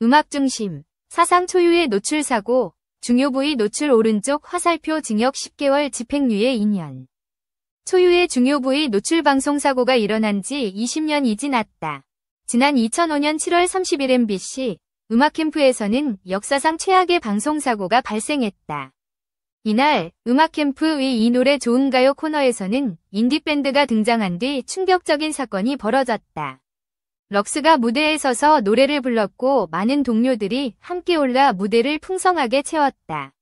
음악 중심, 사상 초유의 노출 사고, 중요 부위 노출 오른쪽 화살표 징역 10개월 집행유예 2년. 초유의 중요 부위 노출 방송사고가 일어난 지 20년이 지났다. 지난 2005년 7월 30일 MBC 음악캠프에서는 역사상 최악의 방송사고가 발생했다. 이날 음악캠프의 이 노래 좋은가요 코너에서는 인디밴드가 등장한 뒤 충격적인 사건이 벌어졌다. 럭스가 무대에 서서 노래를 불렀고 많은 동료들이 함께 올라 무대를 풍성하게 채웠다.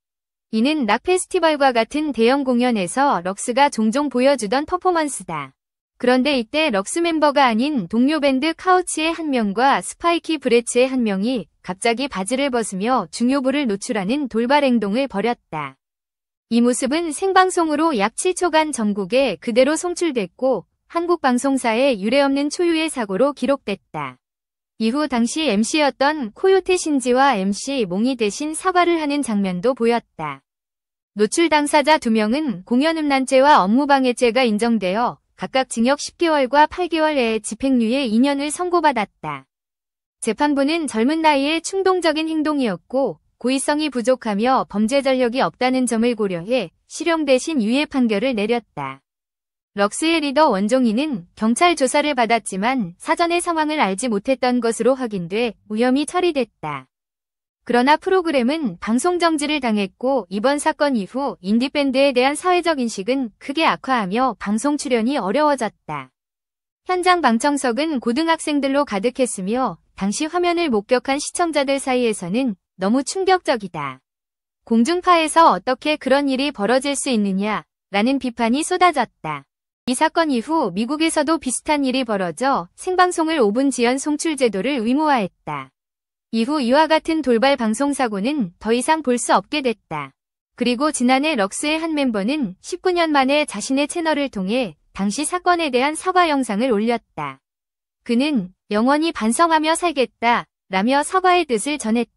이는 락 페스티벌과 같은 대형 공연에서 럭스가 종종 보여주던 퍼포먼스다. 그런데 이때 럭스 멤버가 아닌 동료 밴드 카우치의 한 명과 스파이키 브레츠의 한 명이 갑자기 바지를 벗으며 중요부를 노출하는 돌발 행동을 벌였다. 이 모습은 생방송으로 약 7초간 전국에 그대로 송출됐고 한국 방송사에 유례없는 초유의 사고로 기록됐다. 이후 당시 MC였던 코요테 신지와 MC 몽이 대신 사과를 하는 장면도 보였다. 노출 당사자 2명은 공연음란죄와 업무방해죄가 인정되어 각각 징역 10개월과 8개월의 집행유예 2년을 선고받았다. 재판부는 젊은 나이에 충동적인 행동이었고 고의성이 부족하며 범죄 전력이 없다는 점을 고려해 실형 대신 유예 판결을 내렸다. 럭스의 리더 원종이는 경찰 조사를 받았지만 사전에 상황을 알지 못했던 것으로 확인돼 무혐의 처리됐다. 그러나 프로그램은 방송 정지를 당했고 이번 사건 이후 인디밴드에 대한 사회적 인식은 크게 악화하며 방송 출연이 어려워졌다. 현장 방청석은 고등학생들로 가득했으며 당시 화면을 목격한 시청자들 사이에서는 너무 충격적이다. 공중파에서 어떻게 그런 일이 벌어질 수 있느냐 라는 비판이 쏟아졌다. 이 사건 이후 미국에서도 비슷한 일이 벌어져 생방송을 5분 지연 송출 제도를 의무화했다. 이후 이와 같은 돌발 방송사고는 더 이상 볼 수 없게 됐다. 그리고 지난해 럭스의 한 멤버는 19년 만에 자신의 채널을 통해 당시 사건에 대한 사과 영상을 올렸다. 그는 영원히 반성하며 살겠다 라며 사과의 뜻을 전했다.